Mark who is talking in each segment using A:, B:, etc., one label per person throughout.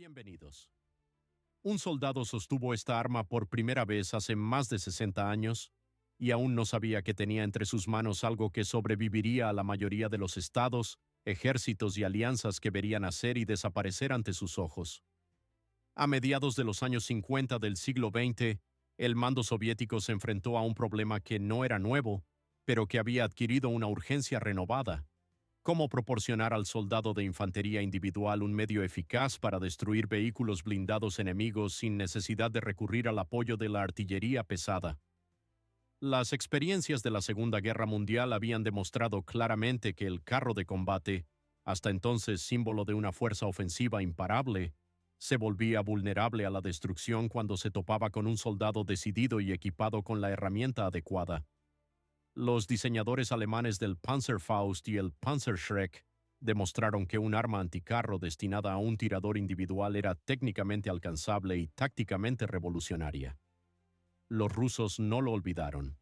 A: Bienvenidos. Un soldado sostuvo esta arma por primera vez hace más de 60 años y aún no sabía que tenía entre sus manos algo que sobreviviría a la mayoría de los estados, ejércitos y alianzas que verían nacer y desaparecer ante sus ojos. A mediados de los años 50 del siglo XX, el mando soviético se enfrentó a un problema que no era nuevo, pero que había adquirido una urgencia renovada: cómo proporcionar al soldado de infantería individual un medio eficaz para destruir vehículos blindados enemigos sin necesidad de recurrir al apoyo de la artillería pesada. Las experiencias de la Segunda Guerra Mundial habían demostrado claramente que el carro de combate, hasta entonces símbolo de una fuerza ofensiva imparable, se volvía vulnerable a la destrucción cuando se topaba con un soldado decidido y equipado con la herramienta adecuada. Los diseñadores alemanes del Panzerfaust y el Panzerschreck demostraron que un arma anticarro destinada a un tirador individual era técnicamente alcanzable y tácticamente revolucionaria. Los rusos no lo olvidaron.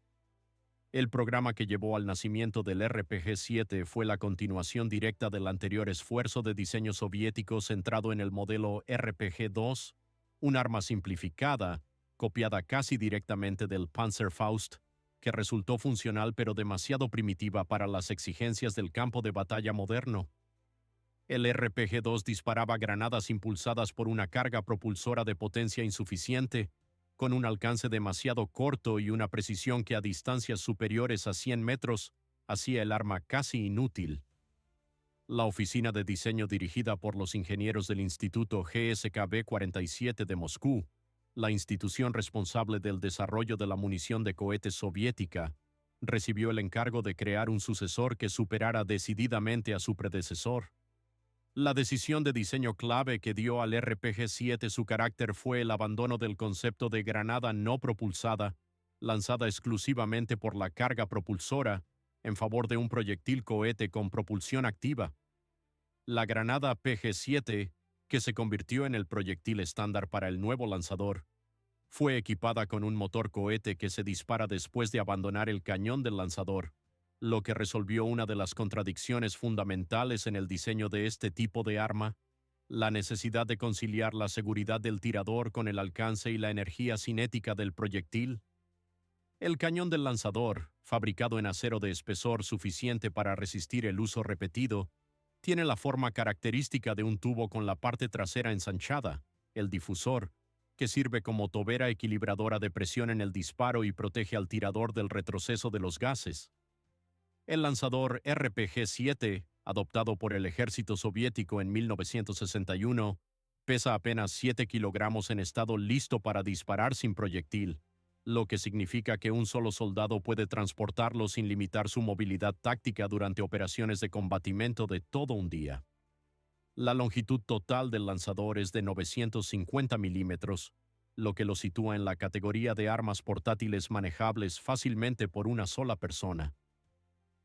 A: El programa que llevó al nacimiento del RPG-7 fue la continuación directa del anterior esfuerzo de diseño soviético centrado en el modelo RPG-2, un arma simplificada, copiada casi directamente del Panzerfaust, que resultó funcional pero demasiado primitiva para las exigencias del campo de batalla moderno. El RPG-2 disparaba granadas impulsadas por una carga propulsora de potencia insuficiente, con un alcance demasiado corto y una precisión que a distancias superiores a 100 metros hacía el arma casi inútil. La oficina de diseño dirigida por los ingenieros del Instituto GSKB-47 de Moscú, la institución responsable del desarrollo de la munición de cohetes soviética, recibió el encargo de crear un sucesor que superara decididamente a su predecesor. La decisión de diseño clave que dio al RPG-7 su carácter fue el abandono del concepto de granada no propulsada, lanzada exclusivamente por la carga propulsora, en favor de un proyectil cohete con propulsión activa. La granada PG-7, que se convirtió en el proyectil estándar para el nuevo lanzador, fue equipada con un motor cohete que se dispara después de abandonar el cañón del lanzador, lo que resolvió una de las contradicciones fundamentales en el diseño de este tipo de arma: la necesidad de conciliar la seguridad del tirador con el alcance y la energía cinética del proyectil. El cañón del lanzador, fabricado en acero de espesor suficiente para resistir el uso repetido, tiene la forma característica de un tubo con la parte trasera ensanchada, el difusor, que sirve como tobera equilibradora de presión en el disparo y protege al tirador del retroceso de los gases. El lanzador RPG-7, adoptado por el ejército soviético en 1961, pesa apenas 7 kilogramos en estado listo para disparar sin proyectil, lo que significa que un solo soldado puede transportarlo sin limitar su movilidad táctica durante operaciones de combatimiento de todo un día. La longitud total del lanzador es de 950 milímetros, lo que lo sitúa en la categoría de armas portátiles manejables fácilmente por una sola persona.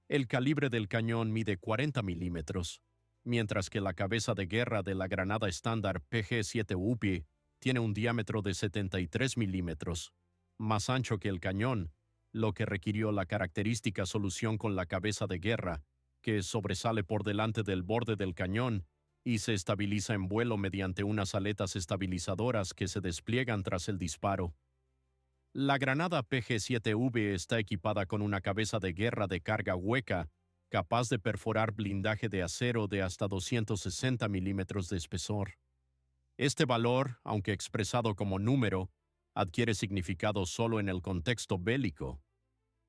A: El calibre del cañón mide 40 milímetros, mientras que la cabeza de guerra de la granada estándar PG-7UP tiene un diámetro de 73 milímetros, más ancho que el cañón, lo que requirió la característica solución con la cabeza de guerra, que sobresale por delante del borde del cañón y se estabiliza en vuelo mediante unas aletas estabilizadoras que se despliegan tras el disparo. La granada PG-7V está equipada con una cabeza de guerra de carga hueca, capaz de perforar blindaje de acero de hasta 260 milímetros de espesor. Este valor, aunque expresado como número, adquiere significado solo en el contexto bélico.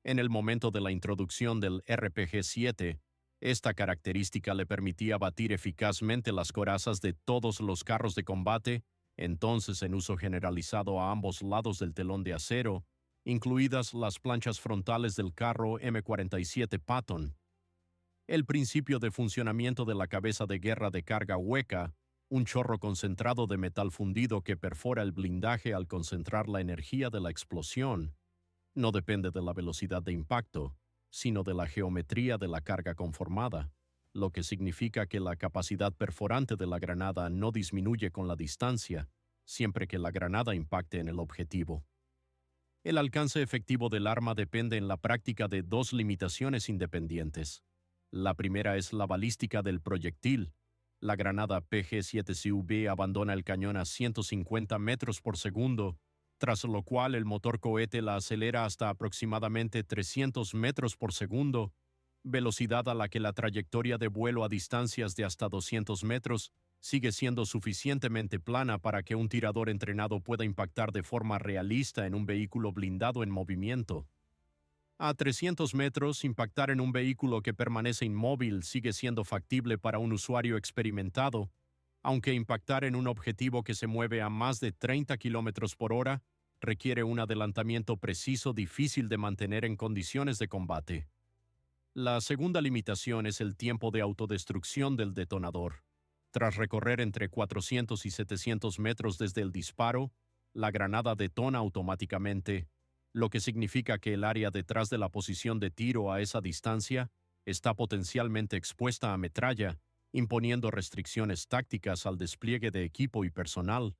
A: En el momento de la introducción del RPG-7, esta característica le permitía batir eficazmente las corazas de todos los carros de combate, entonces en uso generalizado a ambos lados del telón de acero, incluidas las planchas frontales del carro M47 Patton. El principio de funcionamiento de la cabeza de guerra de carga hueca, un chorro concentrado de metal fundido que perfora el blindaje al concentrar la energía de la explosión, no depende de la velocidad de impacto, sino de la geometría de la carga conformada, lo que significa que la capacidad perforante de la granada no disminuye con la distancia, siempre que la granada impacte en el objetivo. El alcance efectivo del arma depende en la práctica de dos limitaciones independientes. La primera es la balística del proyectil, La granada PG-7CV abandona el cañón a 150 metros por segundo, tras lo cual el motor cohete la acelera hasta aproximadamente 300 metros por segundo, velocidad a la que la trayectoria de vuelo a distancias de hasta 200 metros sigue siendo suficientemente plana para que un tirador entrenado pueda impactar de forma realista en un vehículo blindado en movimiento. A 300 metros, impactar en un vehículo que permanece inmóvil sigue siendo factible para un usuario experimentado, aunque impactar en un objetivo que se mueve a más de 30 kilómetros por hora requiere un adelantamiento preciso difícil de mantener en condiciones de combate. La segunda limitación es el tiempo de autodestrucción del detonador. Tras recorrer entre 400 y 700 metros desde el disparo, la granada detona automáticamente, lo que significa que el área detrás de la posición de tiro a esa distancia está potencialmente expuesta a metralla, imponiendo restricciones tácticas al despliegue de equipo y personal.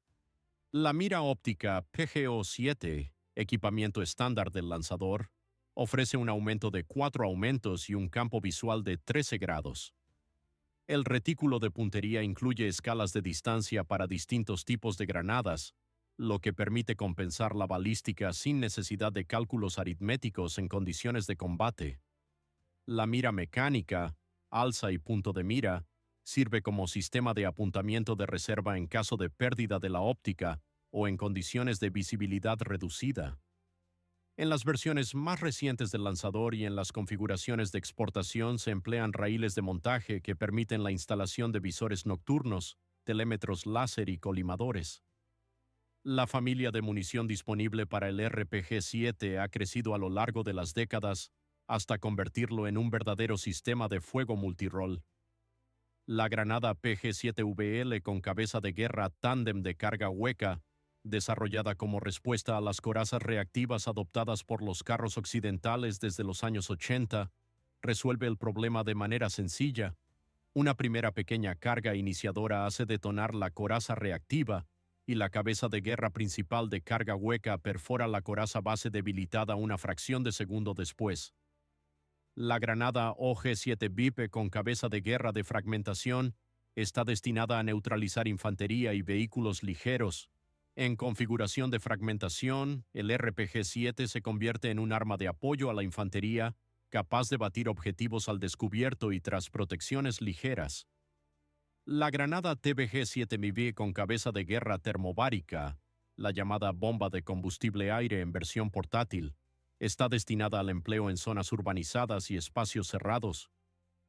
A: La mira óptica PGO-7, equipamiento estándar del lanzador, ofrece un aumento de 4 aumentos y un campo visual de 13 grados. El retículo de puntería incluye escalas de distancia para distintos tipos de granadas, lo que permite compensar la balística sin necesidad de cálculos aritméticos en condiciones de combate. La mira mecánica, alza y punto de mira, sirve como sistema de apuntamiento de reserva en caso de pérdida de la óptica o en condiciones de visibilidad reducida. En las versiones más recientes del lanzador y en las configuraciones de exportación se emplean raíles de montaje que permiten la instalación de visores nocturnos, telémetros láser y colimadores. La familia de munición disponible para el RPG-7 ha crecido a lo largo de las décadas hasta convertirlo en un verdadero sistema de fuego multirol. La granada PG-7VL con cabeza de guerra tándem de carga hueca, desarrollada como respuesta a las corazas reactivas adoptadas por los carros occidentales desde los años 80, resuelve el problema de manera sencilla. Una primera pequeña carga iniciadora hace detonar la coraza reactiva y la cabeza de guerra principal de carga hueca perfora la coraza base debilitada una fracción de segundo después. La granada OG-7 VIP con cabeza de guerra de fragmentación está destinada a neutralizar infantería y vehículos ligeros. En configuración de fragmentación, el RPG-7 se convierte en un arma de apoyo a la infantería, capaz de batir objetivos al descubierto y tras protecciones ligeras. La granada TBG-7 MIV con cabeza de guerra termobárica, la llamada bomba de combustible aire en versión portátil, está destinada al empleo en zonas urbanizadas y espacios cerrados.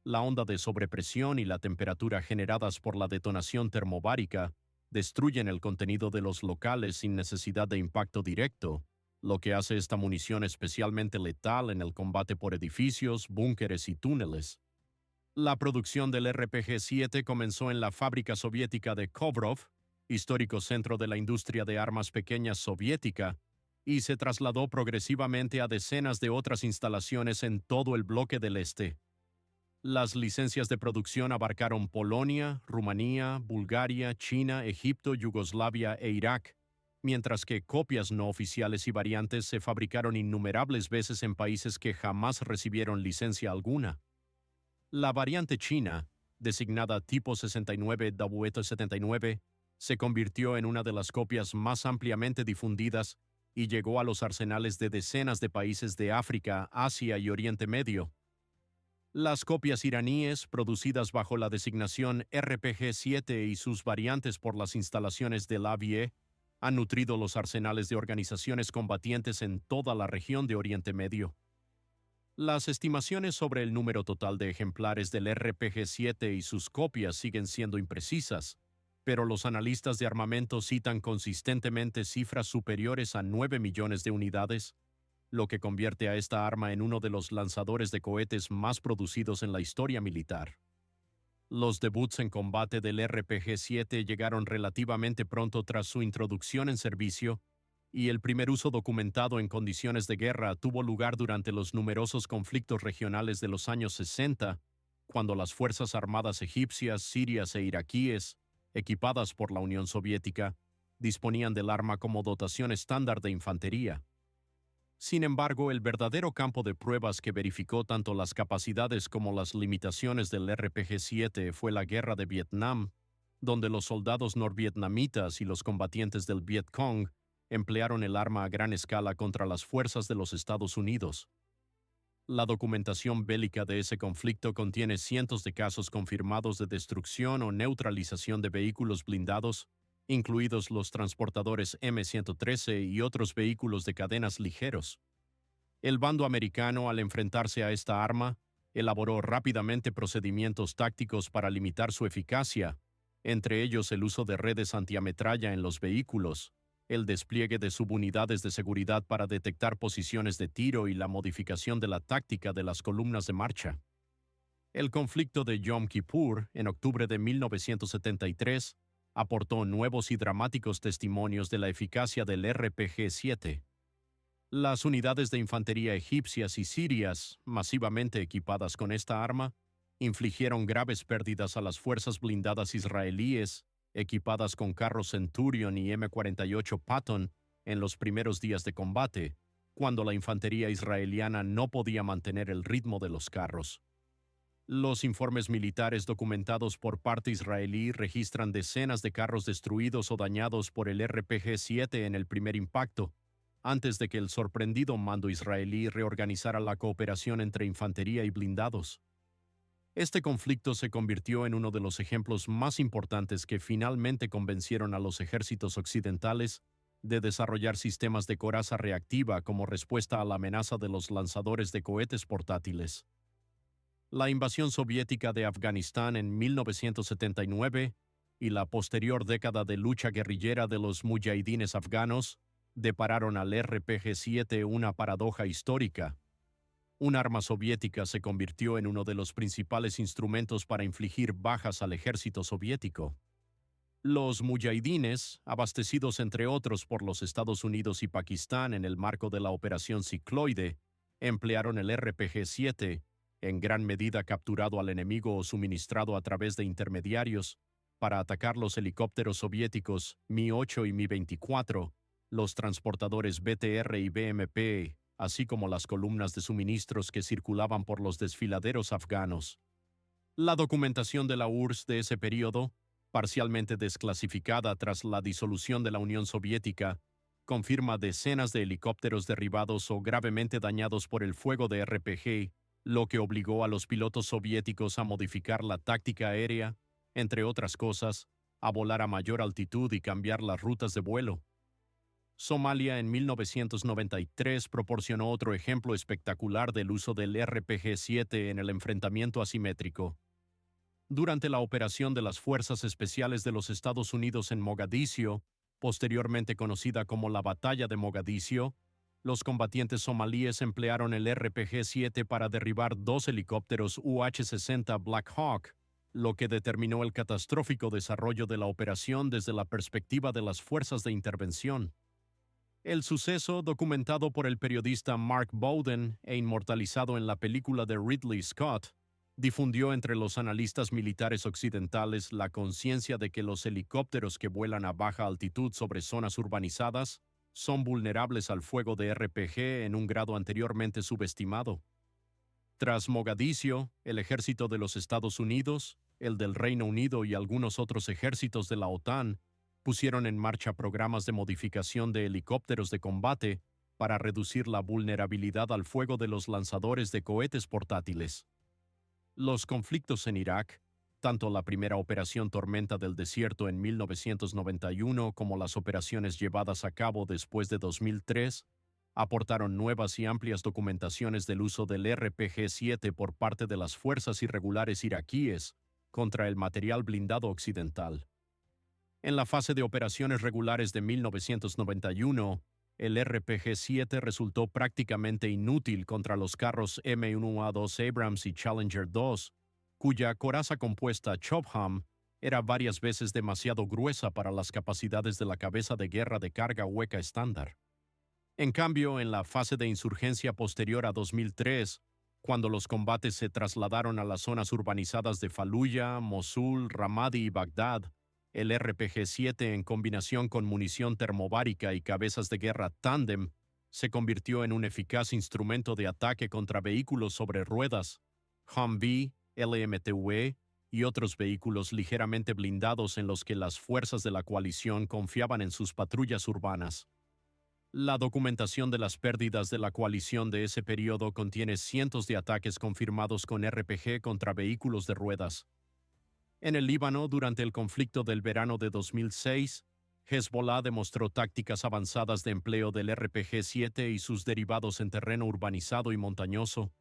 A: La onda de sobrepresión y la temperatura generadas por la detonación termobárica destruyen el contenido de los locales sin necesidad de impacto directo, lo que hace esta munición especialmente letal en el combate por edificios, búnkeres y túneles. La producción del RPG-7 comenzó en la fábrica soviética de Kovrov, histórico centro de la industria de armas pequeñas soviética, y se trasladó progresivamente a decenas de otras instalaciones en todo el bloque del este. Las licencias de producción abarcaron Polonia, Rumanía, Bulgaria, China, Egipto, Yugoslavia e Irak, mientras que copias no oficiales y variantes se fabricaron innumerables veces en países que jamás recibieron licencia alguna. La variante china, designada Tipo 69 WT-79, se convirtió en una de las copias más ampliamente difundidas y llegó a los arsenales de decenas de países de África, Asia y Oriente Medio. Las copias iraníes, producidas bajo la designación RPG-7 y sus variantes por las instalaciones del AVIE, han nutrido los arsenales de organizaciones combatientes en toda la región de Oriente Medio. Las estimaciones sobre el número total de ejemplares del RPG-7 y sus copias siguen siendo imprecisas, pero los analistas de armamento citan consistentemente cifras superiores a 9 millones de unidades, lo que convierte a esta arma en uno de los lanzadores de cohetes más producidos en la historia militar. Los debuts en combate del RPG-7 llegaron relativamente pronto tras su introducción en servicio, y el primer uso documentado en condiciones de guerra tuvo lugar durante los numerosos conflictos regionales de los años 60, cuando las Fuerzas Armadas egipcias, sirias e iraquíes, equipadas por la Unión Soviética, disponían del arma como dotación estándar de infantería. Sin embargo, el verdadero campo de pruebas que verificó tanto las capacidades como las limitaciones del RPG-7 fue la Guerra de Vietnam, donde los soldados norvietnamitas y los combatientes del Viet Cong emplearon el arma a gran escala contra las fuerzas de los Estados Unidos. La documentación bélica de ese conflicto contiene cientos de casos confirmados de destrucción o neutralización de vehículos blindados, incluidos los transportadores M-113 y otros vehículos de cadenas ligeros. El bando americano, al enfrentarse a esta arma, elaboró rápidamente procedimientos tácticos para limitar su eficacia, entre ellos el uso de redes antiametralla en los vehículos, el despliegue de subunidades de seguridad para detectar posiciones de tiro y la modificación de la táctica de las columnas de marcha. El conflicto de Yom Kippur, en octubre de 1973, aportó nuevos y dramáticos testimonios de la eficacia del RPG-7. Las unidades de infantería egipcias y sirias, masivamente equipadas con esta arma, infligieron graves pérdidas a las fuerzas blindadas israelíes, equipadas con carros Centurion y M48 Patton, en los primeros días de combate, cuando la infantería israeliana no podía mantener el ritmo de los carros. Los informes militares documentados por parte israelí registran decenas de carros destruidos o dañados por el RPG-7 en el primer impacto, antes de que el sorprendido mando israelí reorganizara la cooperación entre infantería y blindados. Este conflicto se convirtió en uno de los ejemplos más importantes que finalmente convencieron a los ejércitos occidentales de desarrollar sistemas de coraza reactiva como respuesta a la amenaza de los lanzadores de cohetes portátiles. La invasión soviética de Afganistán en 1979 y la posterior década de lucha guerrillera de los mujahidines afganos depararon al RPG-7 una paradoja histórica. Un arma soviética se convirtió en uno de los principales instrumentos para infligir bajas al ejército soviético. Los mujahidines, abastecidos entre otros por los Estados Unidos y Pakistán en el marco de la Operación Cicloide, emplearon el RPG-7, en gran medida capturado al enemigo o suministrado a través de intermediarios, para atacar los helicópteros soviéticos Mi-8 y Mi-24, los transportadores BTR y BMP, así como las columnas de suministros que circulaban por los desfiladeros afganos. La documentación de la URSS de ese periodo, parcialmente desclasificada tras la disolución de la Unión Soviética, confirma decenas de helicópteros derribados o gravemente dañados por el fuego de RPG, lo que obligó a los pilotos soviéticos a modificar la táctica aérea, entre otras cosas, a volar a mayor altitud y cambiar las rutas de vuelo. Somalia en 1993 proporcionó otro ejemplo espectacular del uso del RPG-7 en el enfrentamiento asimétrico. Durante la operación de las Fuerzas Especiales de los Estados Unidos en Mogadiscio, posteriormente conocida como la Batalla de Mogadiscio, los combatientes somalíes emplearon el RPG-7 para derribar dos helicópteros UH-60 Black Hawk, lo que determinó el catastrófico desarrollo de la operación desde la perspectiva de las fuerzas de intervención. El suceso, documentado por el periodista Mark Bowden e inmortalizado en la película de Ridley Scott, difundió entre los analistas militares occidentales la conciencia de que los helicópteros que vuelan a baja altitud sobre zonas urbanizadas son vulnerables al fuego de RPG en un grado anteriormente subestimado. Tras Mogadiscio, el ejército de los Estados Unidos, el del Reino Unido y algunos otros ejércitos de la OTAN pusieron en marcha programas de modificación de helicópteros de combate para reducir la vulnerabilidad al fuego de los lanzadores de cohetes portátiles. Los conflictos en Irak, tanto la primera operación Tormenta del Desierto en 1991 como las operaciones llevadas a cabo después de 2003, aportaron nuevas y amplias documentaciones del uso del RPG-7 por parte de las fuerzas irregulares iraquíes contra el material blindado occidental. En la fase de operaciones regulares de 1991, el RPG-7 resultó prácticamente inútil contra los carros M1A2 Abrams y Challenger 2, cuya coraza compuesta Chopham era varias veces demasiado gruesa para las capacidades de la cabeza de guerra de carga hueca estándar. En cambio, en la fase de insurgencia posterior a 2003, cuando los combates se trasladaron a las zonas urbanizadas de Fallujah, Mosul, Ramadi y Bagdad, el RPG-7 en combinación con munición termobárica y cabezas de guerra tándem se convirtió en un eficaz instrumento de ataque contra vehículos sobre ruedas, Humvee, LMTV y otros vehículos ligeramente blindados en los que las fuerzas de la coalición confiaban en sus patrullas urbanas. La documentación de las pérdidas de la coalición de ese periodo contiene cientos de ataques confirmados con RPG contra vehículos de ruedas. En el Líbano, durante el conflicto del verano de 2006, Hezbollah demostró tácticas avanzadas de empleo del RPG-7 y sus derivados en terreno urbanizado y montañoso.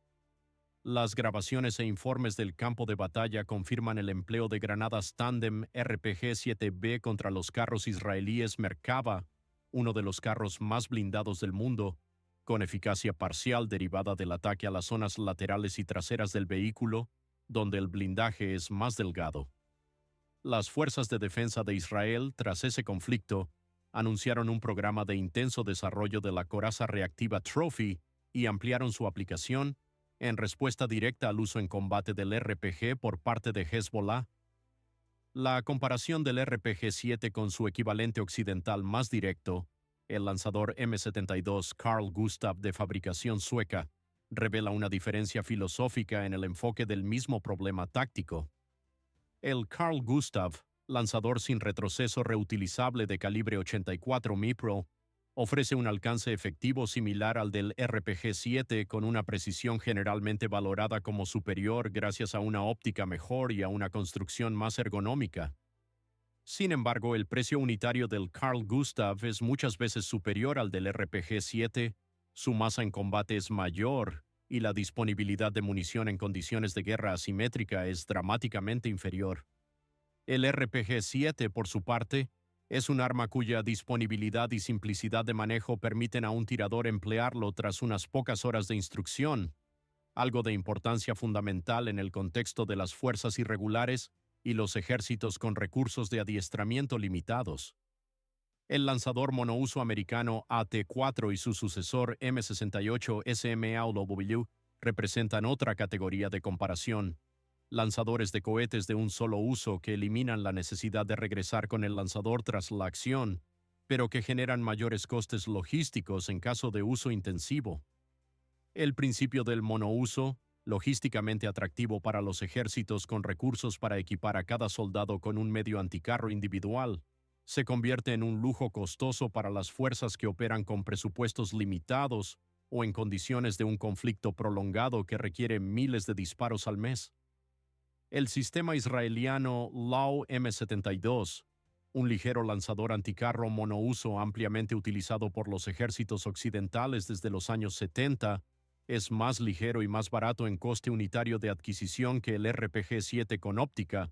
A: Las grabaciones e informes del campo de batalla confirman el empleo de granadas tándem RPG-7B contra los carros israelíes Merkava, uno de los carros más blindados del mundo, con eficacia parcial derivada del ataque a las zonas laterales y traseras del vehículo, donde el blindaje es más delgado. Las fuerzas de defensa de Israel, tras ese conflicto, anunciaron un programa de intenso desarrollo de la coraza reactiva Trophy y ampliaron su aplicación en respuesta directa al uso en combate del RPG por parte de Hezbollah. La comparación del RPG-7 con su equivalente occidental más directo, el lanzador M72 Carl Gustav de fabricación sueca, revela una diferencia filosófica en el enfoque del mismo problema táctico. El Carl Gustav, lanzador sin retroceso reutilizable de calibre 84 MIPRO, ofrece un alcance efectivo similar al del RPG-7 con una precisión generalmente valorada como superior gracias a una óptica mejor y a una construcción más ergonómica. Sin embargo, el precio unitario del Carl Gustav es muchas veces superior al del RPG-7, su masa en combate es mayor y la disponibilidad de munición en condiciones de guerra asimétrica es dramáticamente inferior. El RPG-7, por su parte, es un arma cuya disponibilidad y simplicidad de manejo permiten a un tirador emplearlo tras unas pocas horas de instrucción, algo de importancia fundamental en el contexto de las fuerzas irregulares y los ejércitos con recursos de adiestramiento limitados. El lanzador monouso americano AT-4 y su sucesor M68 SMAW representan otra categoría de comparación, lanzadores de cohetes de un solo uso que eliminan la necesidad de regresar con el lanzador tras la acción, pero que generan mayores costes logísticos en caso de uso intensivo. El principio del monouso, logísticamente atractivo para los ejércitos con recursos para equipar a cada soldado con un medio anticarro individual, se convierte en un lujo costoso para las fuerzas que operan con presupuestos limitados o en condiciones de un conflicto prolongado que requiere miles de disparos al mes. El sistema israeliano Lau M72, un ligero lanzador anticarro monouso ampliamente utilizado por los ejércitos occidentales desde los años 70, es más ligero y más barato en coste unitario de adquisición que el RPG-7 con óptica,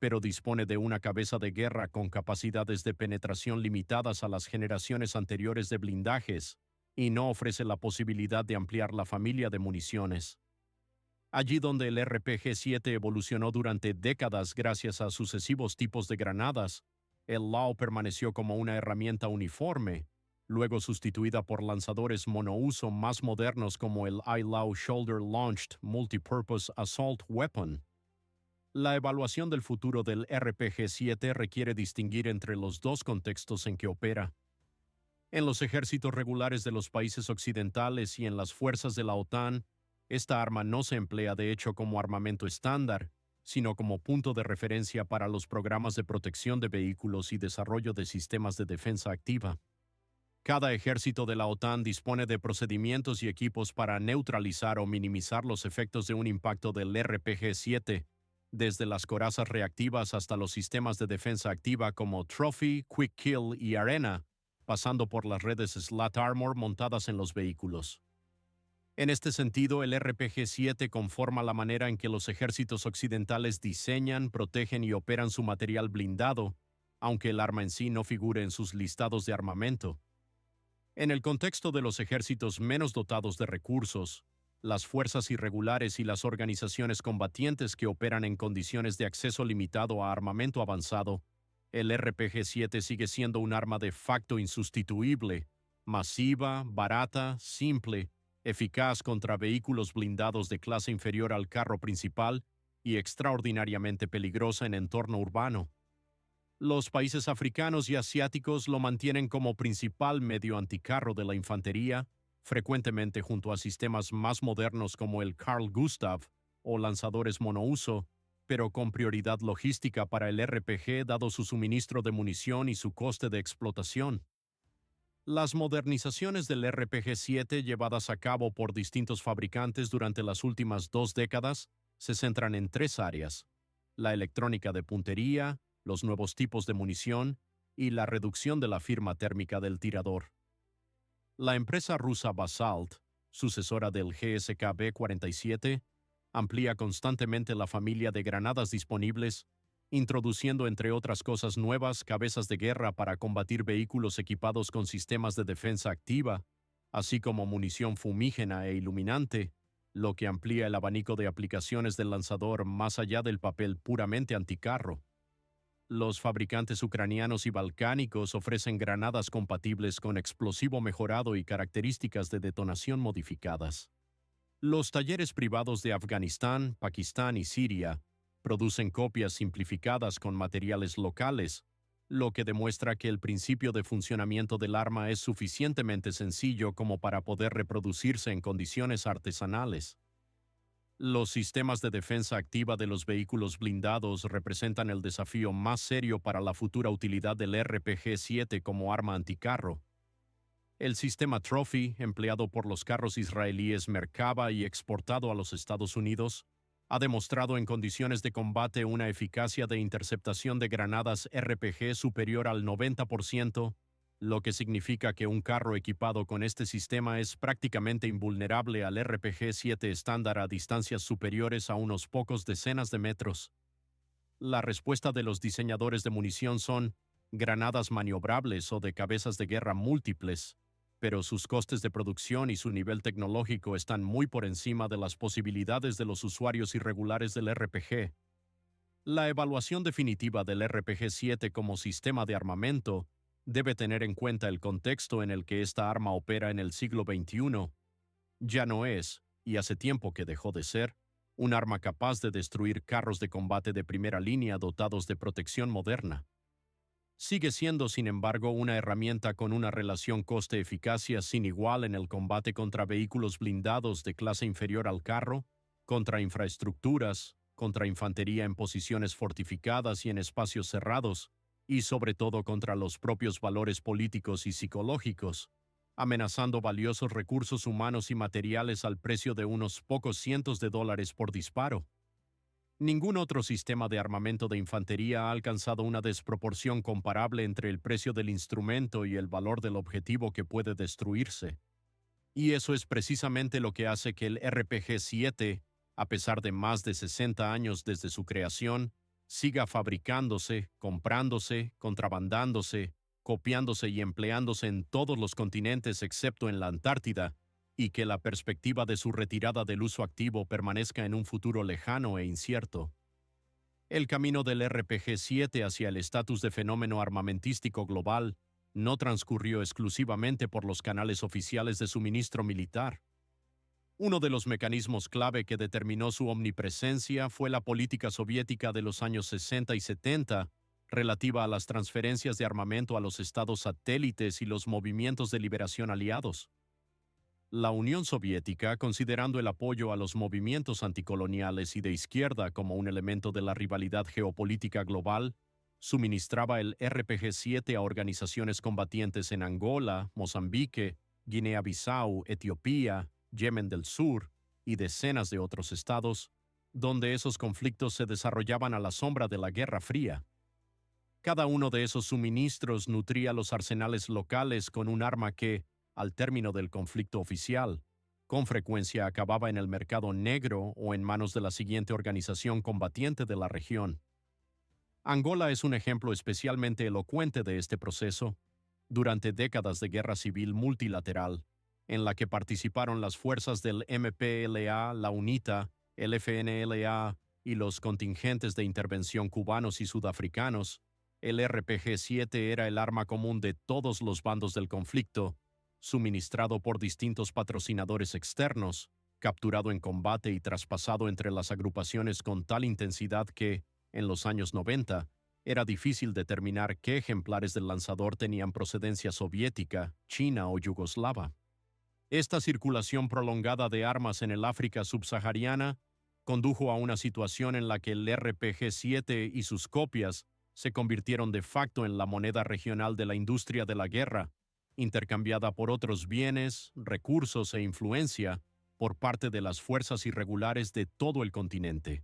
A: pero dispone de una cabeza de guerra con capacidades de penetración limitadas a las generaciones anteriores de blindajes, y no ofrece la posibilidad de ampliar la familia de municiones. Allí donde el RPG-7 evolucionó durante décadas gracias a sucesivos tipos de granadas, el Lau permaneció como una herramienta uniforme, luego sustituida por lanzadores monouso más modernos como el ILAU Shoulder Launched Multipurpose Assault Weapon. La evaluación del futuro del RPG-7 requiere distinguir entre los dos contextos en que opera. En los ejércitos regulares de los países occidentales y en las fuerzas de la OTAN, esta arma no se emplea de hecho como armamento estándar, sino como punto de referencia para los programas de protección de vehículos y desarrollo de sistemas de defensa activa. Cada ejército de la OTAN dispone de procedimientos y equipos para neutralizar o minimizar los efectos de un impacto del RPG-7, desde las corazas reactivas hasta los sistemas de defensa activa como Trophy, Quick Kill y Arena, pasando por las redes Slat Armor montadas en los vehículos. En este sentido, el RPG-7 conforma la manera en que los ejércitos occidentales diseñan, protegen y operan su material blindado, aunque el arma en sí no figure en sus listados de armamento. En el contexto de los ejércitos menos dotados de recursos, las fuerzas irregulares y las organizaciones combatientes que operan en condiciones de acceso limitado a armamento avanzado, el RPG-7 sigue siendo un arma de facto insustituible, masiva, barata, simple, eficaz contra vehículos blindados de clase inferior al carro principal y extraordinariamente peligrosa en entorno urbano. Los países africanos y asiáticos lo mantienen como principal medio anticarro de la infantería, frecuentemente junto a sistemas más modernos como el Carl Gustav o lanzadores monouso, pero con prioridad logística para el RPG dado su suministro de munición y su coste de explotación. Las modernizaciones del RPG-7 llevadas a cabo por distintos fabricantes durante las últimas 2 décadas se centran en 3 áreas: la electrónica de puntería, los nuevos tipos de munición y la reducción de la firma térmica del tirador. La empresa rusa Basalt, sucesora del GSK B-47, amplía constantemente la familia de granadas disponibles, introduciendo entre otras cosas nuevas cabezas de guerra para combatir vehículos equipados con sistemas de defensa activa, así como munición fumígena e iluminante, lo que amplía el abanico de aplicaciones del lanzador más allá del papel puramente anticarro. Los fabricantes ucranianos y balcánicos ofrecen granadas compatibles con explosivo mejorado y características de detonación modificadas. Los talleres privados de Afganistán, Pakistán y Siria producen copias simplificadas con materiales locales, lo que demuestra que el principio de funcionamiento del arma es suficientemente sencillo como para poder reproducirse en condiciones artesanales. Los sistemas de defensa activa de los vehículos blindados representan el desafío más serio para la futura utilidad del RPG-7 como arma anticarro. El sistema Trophy, empleado por los carros israelíes Merkava y exportado a los Estados Unidos, ha demostrado en condiciones de combate una eficacia de interceptación de granadas RPG superior al 90%, lo que significa que un carro equipado con este sistema es prácticamente invulnerable al RPG-7 estándar a distancias superiores a unos pocos decenas de metros. La respuesta de los diseñadores de munición son granadas maniobrables o de cabezas de guerra múltiples, pero sus costes de producción y su nivel tecnológico están muy por encima de las posibilidades de los usuarios irregulares del RPG. La evaluación definitiva del RPG-7 como sistema de armamento debe tener en cuenta el contexto en el que esta arma opera en el siglo XXI. Ya no es, y hace tiempo que dejó de ser, un arma capaz de destruir carros de combate de primera línea dotados de protección moderna. Sigue siendo, sin embargo, una herramienta con una relación coste-eficacia sin igual en el combate contra vehículos blindados de clase inferior al carro, contra infraestructuras, contra infantería en posiciones fortificadas y en espacios cerrados, y sobre todo contra los propios valores políticos y psicológicos, amenazando valiosos recursos humanos y materiales al precio de unos pocos cientos de dólares por disparo. Ningún otro sistema de armamento de infantería ha alcanzado una desproporción comparable entre el precio del instrumento y el valor del objetivo que puede destruirse. Y eso es precisamente lo que hace que el RPG-7, a pesar de más de 60 años desde su creación, siga fabricándose, comprándose, contrabandándose, copiándose y empleándose en todos los continentes excepto en la Antártida, y que la perspectiva de su retirada del uso activo permanezca en un futuro lejano e incierto. El camino del RPG-7 hacia el estatus de fenómeno armamentístico global no transcurrió exclusivamente por los canales oficiales de suministro militar. Uno de los mecanismos clave que determinó su omnipresencia fue la política soviética de los años 60 y 70, relativa a las transferencias de armamento a los estados satélites y los movimientos de liberación aliados. La Unión Soviética, considerando el apoyo a los movimientos anticoloniales y de izquierda como un elemento de la rivalidad geopolítica global, suministraba el RPG-7 a organizaciones combatientes en Angola, Mozambique, Guinea-Bissau, Etiopía, Yemen del Sur y decenas de otros estados, donde esos conflictos se desarrollaban a la sombra de la Guerra Fría. Cada uno de esos suministros nutría los arsenales locales con un arma que, al término del conflicto oficial, con frecuencia acababa en el mercado negro o en manos de la siguiente organización combatiente de la región. Angola es un ejemplo especialmente elocuente de este proceso. Durante décadas de guerra civil multilateral, en la que participaron las fuerzas del MPLA, la UNITA, el FNLA y los contingentes de intervención cubanos y sudafricanos, el RPG-7 era el arma común de todos los bandos del conflicto, suministrado por distintos patrocinadores externos, capturado en combate y traspasado entre las agrupaciones con tal intensidad que, en los años 90, era difícil determinar qué ejemplares del lanzador tenían procedencia soviética, china o yugoslava. Esta circulación prolongada de armas en el África subsahariana condujo a una situación en la que el RPG-7 y sus copias se convirtieron de facto en la moneda regional de la industria de la guerra, intercambiada por otros bienes, recursos e influencia por parte de las fuerzas irregulares de todo el continente.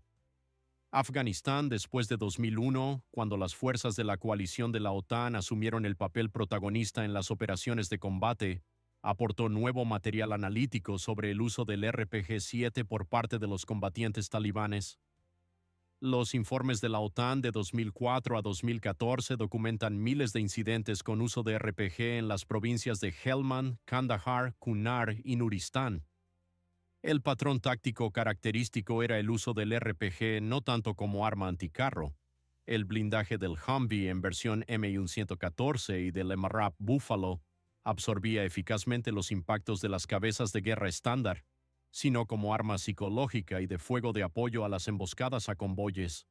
A: Afganistán, después de 2001, cuando las fuerzas de la coalición de la OTAN asumieron el papel protagonista en las operaciones de combate, aportó nuevo material analítico sobre el uso del RPG-7 por parte de los combatientes talibanes. Los informes de la OTAN de 2004 a 2014 documentan miles de incidentes con uso de RPG en las provincias de Helmand, Kandahar, Kunar y Nuristán. El patrón táctico característico era el uso del RPG no tanto como arma anticarro. El blindaje del Humvee en versión Mi-114 y del MRAP Buffalo absorbía eficazmente los impactos de las cabezas de guerra estándar, sino como arma psicológica y de fuego de apoyo a las emboscadas a convoyes.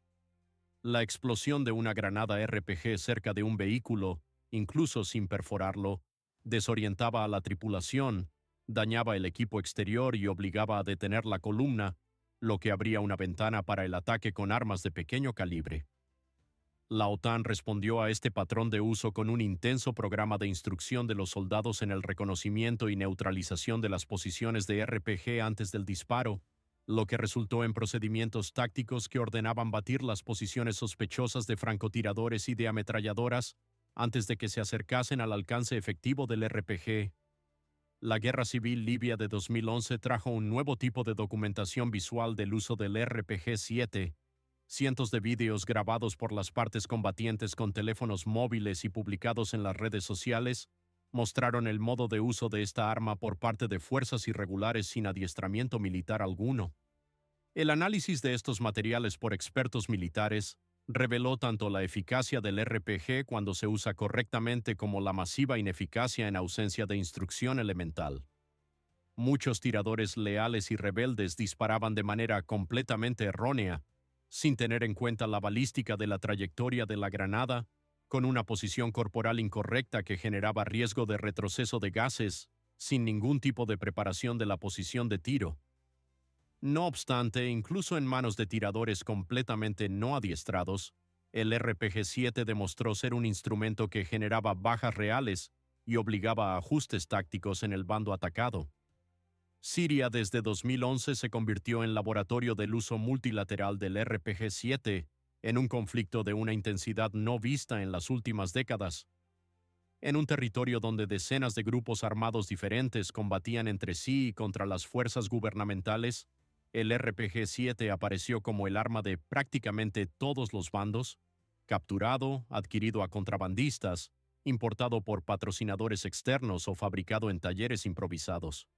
A: La explosión de una granada RPG cerca de un vehículo, incluso sin perforarlo, desorientaba a la tripulación, dañaba el equipo exterior y obligaba a detener la columna, lo que abría una ventana para el ataque con armas de pequeño calibre. La OTAN respondió a este patrón de uso con un intenso programa de instrucción de los soldados en el reconocimiento y neutralización de las posiciones de RPG antes del disparo, lo que resultó en procedimientos tácticos que ordenaban batir las posiciones sospechosas de francotiradores y de ametralladoras antes de que se acercasen al alcance efectivo del RPG. La Guerra Civil Libia de 2011 trajo un nuevo tipo de documentación visual del uso del RPG-7. Cientos de vídeos grabados por las partes combatientes con teléfonos móviles y publicados en las redes sociales mostraron el modo de uso de esta arma por parte de fuerzas irregulares sin adiestramiento militar alguno. El análisis de estos materiales por expertos militares reveló tanto la eficacia del RPG cuando se usa correctamente como la masiva ineficacia en ausencia de instrucción elemental. Muchos tiradores leales y rebeldes disparaban de manera completamente errónea, sin tener en cuenta la balística de la trayectoria de la granada, con una posición corporal incorrecta que generaba riesgo de retroceso de gases, sin ningún tipo de preparación de la posición de tiro. No obstante, incluso en manos de tiradores completamente no adiestrados, el RPG-7 demostró ser un instrumento que generaba bajas reales y obligaba a ajustes tácticos en el bando atacado. Siria desde 2011 se convirtió en laboratorio del uso multilateral del RPG-7 en un conflicto de una intensidad no vista en las últimas décadas. En un territorio donde decenas de grupos armados diferentes combatían entre sí y contra las fuerzas gubernamentales, el RPG-7 apareció como el arma de prácticamente todos los bandos, capturado, adquirido a contrabandistas, importado por patrocinadores externos o fabricado en talleres improvisados.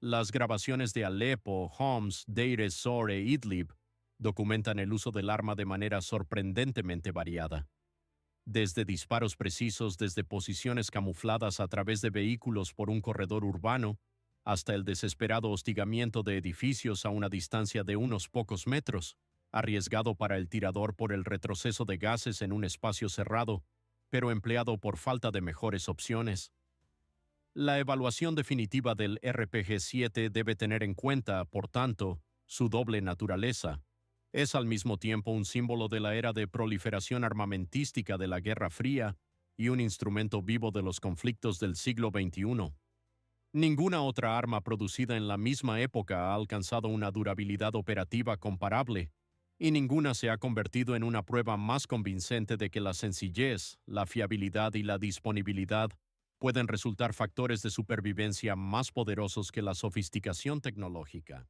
A: Las grabaciones de Alepo, Homs, Deir ez-Zor e Idlib documentan el uso del arma de manera sorprendentemente variada. Desde disparos precisos desde posiciones camufladas a través de vehículos por un corredor urbano, hasta el desesperado hostigamiento de edificios a una distancia de unos pocos metros, arriesgado para el tirador por el retroceso de gases en un espacio cerrado, pero empleado por falta de mejores opciones. La evaluación definitiva del RPG-7 debe tener en cuenta, por tanto, su doble naturaleza. Es al mismo tiempo un símbolo de la era de proliferación armamentística de la Guerra Fría y un instrumento vivo de los conflictos del siglo XXI. Ninguna otra arma producida en la misma época ha alcanzado una durabilidad operativa comparable, y ninguna se ha convertido en una prueba más convincente de que la sencillez, la fiabilidad y la disponibilidad pueden resultar factores de supervivencia más poderosos que la sofisticación tecnológica.